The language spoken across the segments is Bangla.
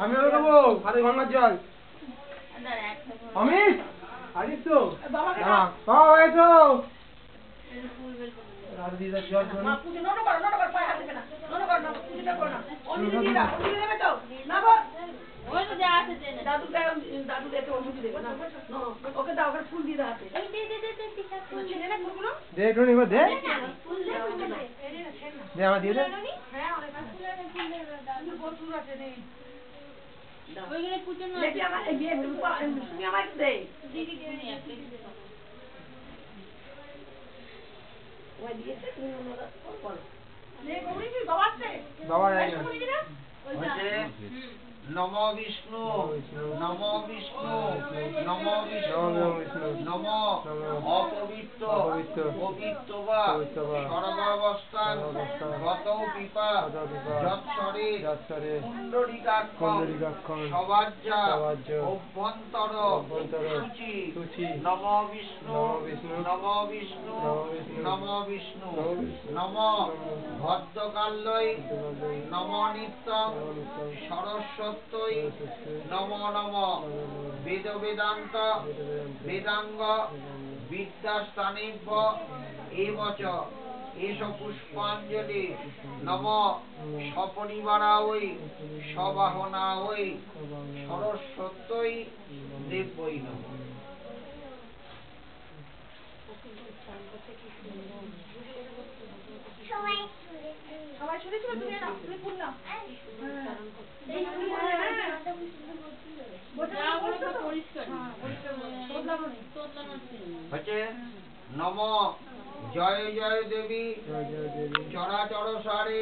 আমি দেবো হাতে গঙ্গার জল। অমিত আসিস তো? বাবা এসো। नमो विष्णु नमो विष्णु नमो विष्णु नमो अपवित्र पवित्र वा सर्वावस्थान गतौ पिपा যৎসরে কুণ্ডলিকাক্ষং সবাজ্যা অভ্যন্তর শুচি নমো বিষ্ণু নমো বিষ্ণু নমো বিষ্ণু নমো ভদ্রকাল্যৈ নমো নিত্যং সরস্বত্যৈ নমো নমো বেদ বেদান্ত বেদাঙ্গ বিদ্যাস্থানেভ্য এবচ এষ পুষ্পাঞ্জলি নম সপরিবারায় সবাহনায় সরস্বত্যৈ দেব্যৈ নমঃ। সবাই শুনেছিল তুমি না তুমি পড় না এই হচ্ছে নম জয় জয় দেবী চরাচর সারে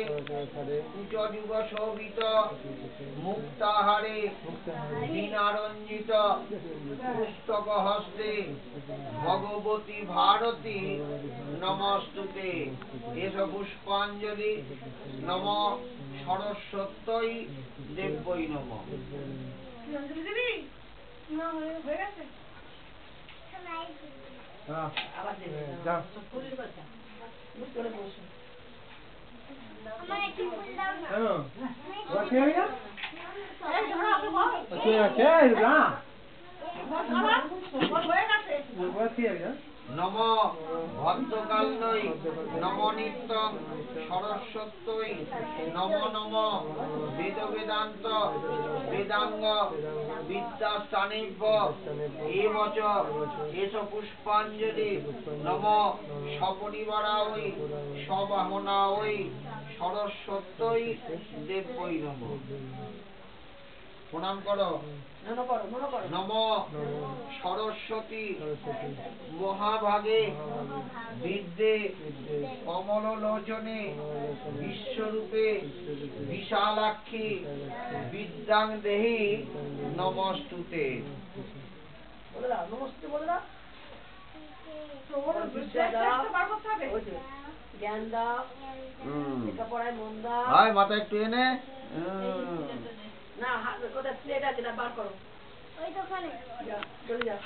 উচ্চ যুগ শোভিত মুক্তাহারে বীণারঞ্জিত পুস্তক হস্তে ভগবতী ভারতী নমস্তুতে এষ পুষ্পাঞ্জলি নম সরস্বত্যৈ দেব্যৈ নমঃ। নম ভদ্রকাল্যৈ নম নিত্যং সরস্বত্যৈ নমো নম বেদ বেদান্ত বেদাঙ্গ বিদ্যাস্থানেভ্য এবচ এষ পুষ্পাঞ্জলি নম সপরিবারায় সবাহনায় সরস্বত্যৈ দেব্যৈ নমঃ। প্রণাম করো। নম সরস্বতী মহাভাগে বিদ্যে কমললোচনে বিশ্বরূপে বিশালাক্ষী বিদ্যাং দেহি নমস্তুতে। নমস্তে বলে দাও। জ্ঞান দাও লেখাপড়ায় মন দাও। মাথা একটু এনে না কোথায় প্লেট আছে না বার করো ওই দোকানে চলে যাও।